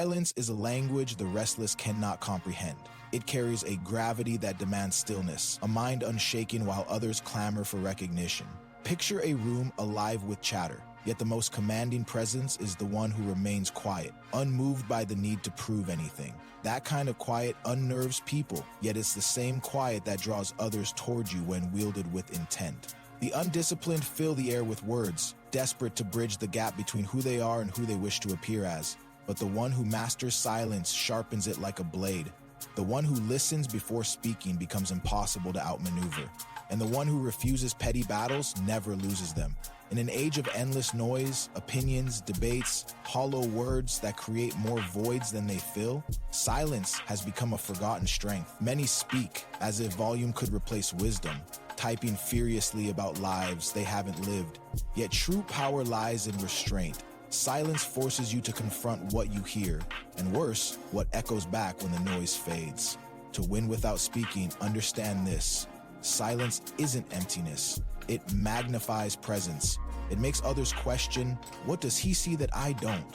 Silence is a language the restless cannot comprehend. It carries a gravity that demands stillness, a mind unshaken while others clamor for recognition. Picture a room alive with chatter, yet the most commanding presence is the one who remains quiet, unmoved by the need to prove anything. That kind of quiet unnerves people, yet it's the same quiet that draws others toward you when wielded with intent. The undisciplined fill the air with words, desperate to bridge the gap between who they are and who they wish to appear as. But the one who masters silence sharpens it like a blade. The one who listens before speaking becomes impossible to outmaneuver. And the one who refuses petty battles never loses them. In an age of endless noise, opinions, debates, hollow words that create more voids than they fill, silence has become a forgotten strength. Many speak as if volume could replace wisdom, typing furiously about lives they haven't lived. Yet true power lies in restraint. Silence forces you to confront what you hear, and worse, what echoes back when the noise fades. To win without speaking, understand this. Silence isn't emptiness. It magnifies presence. It makes others question, what does he see that I don't?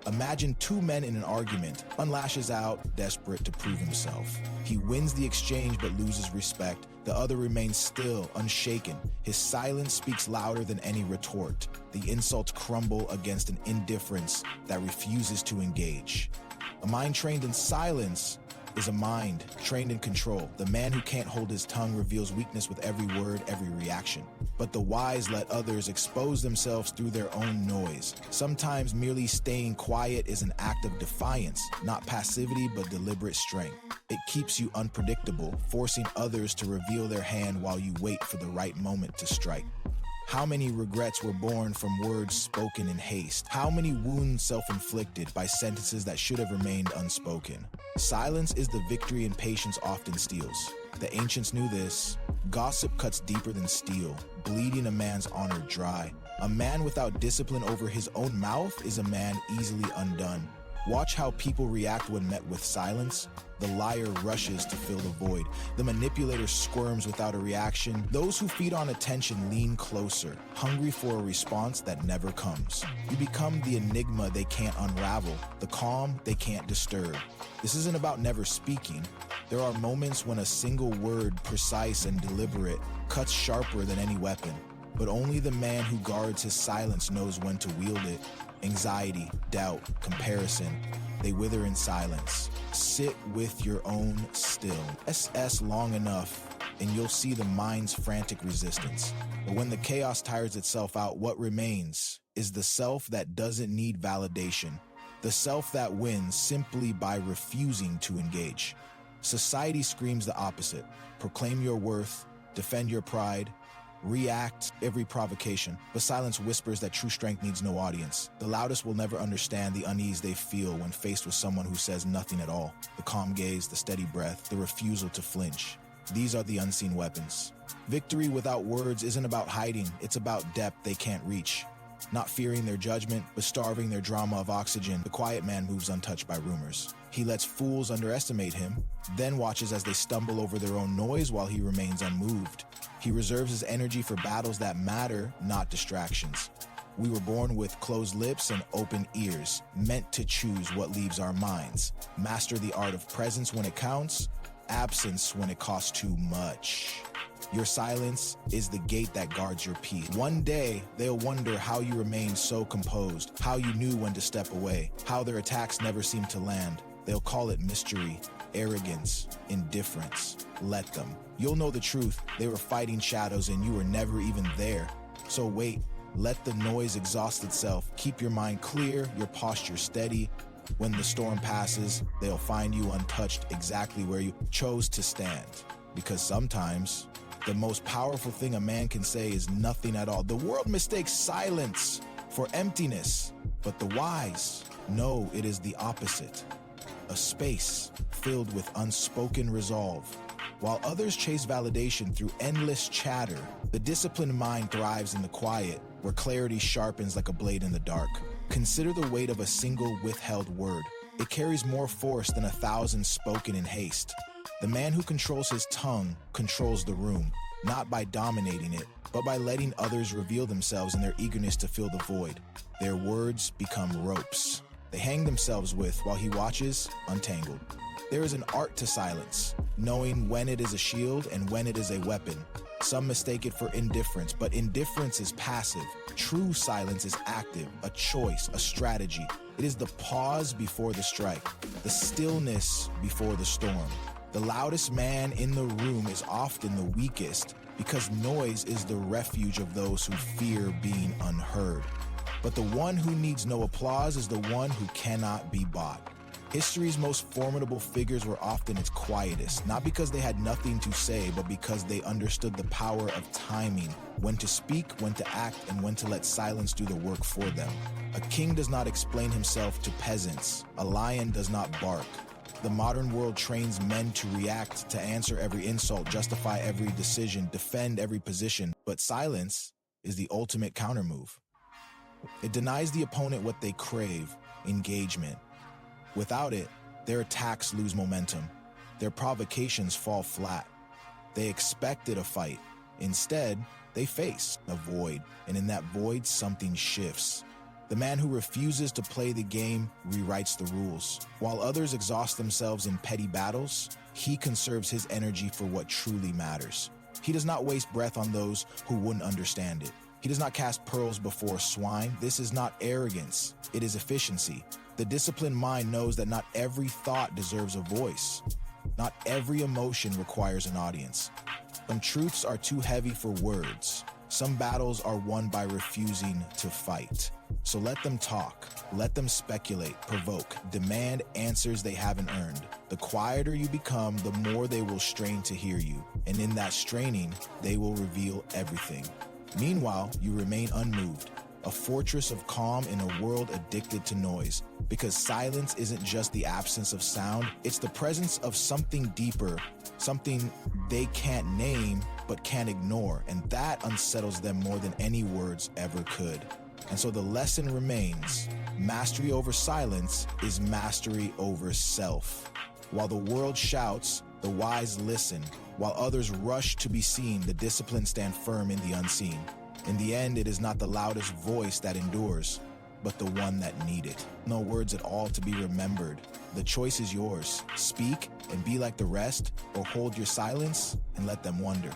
Imagine two men in an argument. One lashes out, desperate to prove himself. He wins the exchange but loses respect. The other remains still, unshaken. His silence speaks louder than any retort. The insults crumble against an indifference that refuses to engage. A mind trained in silence is a mind trained in control. The man who can't hold his tongue reveals weakness with every word, every reaction. But the wise let others expose themselves through their own noise. Sometimes merely staying quiet is an act of defiance, not passivity but deliberate strength. It keeps you unpredictable, forcing others to reveal their hand while you wait for the right moment to strike. How many regrets were born from words spoken in haste? How many wounds self-inflicted by sentences that should have remained unspoken? Silence is the victory impatience often steals. The ancients knew this. Gossip cuts deeper than steel, bleeding a man's honor dry. A man without discipline over his own mouth is a man easily undone. Watch how people react when met with silence. The liar rushes to fill the void. The manipulator squirms without a reaction. Those who feed on attention lean closer, hungry for a response that never comes. You become the enigma they can't unravel, the calm they can't disturb. This isn't about never speaking. There are moments when a single word, precise and deliberate, cuts sharper than any weapon. But only the man who guards his silence knows when to wield it. Anxiety, doubt, comparison, they wither in silence. Sit with your own still. SS long enough, and you'll see the mind's frantic resistance. But when the chaos tires itself out, what remains is the self that doesn't need validation. The self that wins simply by refusing to engage. Society screams the opposite. Proclaim your worth, defend your pride, react every provocation, but silence whispers that true strength needs no audience. The loudest will never understand the unease they feel when faced with someone who says nothing at all. The calm gaze, the steady breath, the refusal to flinch. These are the unseen weapons. Victory without words isn't about hiding, it's about depth they can't reach. Not fearing their judgment, but starving their drama of oxygen, the quiet man moves untouched by rumors. He lets fools underestimate him, then watches as they stumble over their own noise while he remains unmoved. He reserves his energy for battles that matter, not distractions. We were born with closed lips and open ears, meant to choose what leaves our minds. Master the art of presence when it counts, absence when it costs too much. Your silence is the gate that guards your peace. One day, they'll wonder how you remained so composed, how you knew when to step away, how their attacks never seemed to land. They'll call it mystery, arrogance, indifference. Let them. You'll know the truth. They were fighting shadows and you were never even there. So wait, let the noise exhaust itself. Keep your mind clear, your posture steady. When the storm passes, they'll find you untouched exactly where you chose to stand. Because sometimes, the most powerful thing a man can say is nothing at all. The world mistakes silence for emptiness, but the wise know it is the opposite. A space filled with unspoken resolve. While others chase validation through endless chatter, the disciplined mind thrives in the quiet, where clarity sharpens like a blade in the dark. Consider the weight of a single withheld word. It carries more force than 1,000 spoken in haste. The man who controls his tongue controls the room, not by dominating it, but by letting others reveal themselves in their eagerness to fill the void. Their words become ropes they hang themselves with while he watches, untangled. There is an art to silence, knowing when it is a shield and when it is a weapon. Some mistake it for indifference, but indifference is passive. True silence is active, a choice, a strategy. It is the pause before the strike, the stillness before the storm. The loudest man in the room is often the weakest, because noise is the refuge of those who fear being unheard. But the one who needs no applause is the one who cannot be bought. History's most formidable figures were often its quietest, not because they had nothing to say, but because they understood the power of timing, when to speak, when to act, and when to let silence do the work for them. A king does not explain himself to peasants. A lion does not bark. The modern world trains men to react, to answer every insult, justify every decision, defend every position. But silence is the ultimate countermove. It denies the opponent what they crave, engagement. Without it, their attacks lose momentum. Their provocations fall flat. They expected a fight. Instead, they face a void, and in that void, something shifts. The man who refuses to play the game rewrites the rules. While others exhaust themselves in petty battles, he conserves his energy for what truly matters. He does not waste breath on those who wouldn't understand it. He does not cast pearls before swine. This is not arrogance. It is efficiency. The disciplined mind knows that not every thought deserves a voice. Not every emotion requires an audience. Some truths are too heavy for words. Some battles are won by refusing to fight. So let them talk, let them speculate, provoke, demand answers they haven't earned. The quieter you become, the more they will strain to hear you. And in that straining, they will reveal everything. Meanwhile, you remain unmoved, a fortress of calm in a world addicted to noise. Because silence isn't just the absence of sound, it's the presence of something deeper, something they can't name but can't ignore, and that unsettles them more than any words ever could. And so the lesson remains: mastery over silence is mastery over self. While the world shouts, the wise listen. While others rush to be seen, the disciplined stand firm in the unseen. In the end, it is not the loudest voice that endures, but the one that needed. No words at all to be remembered. The choice is yours. Speak and be like the rest, or hold your silence and let them wonder.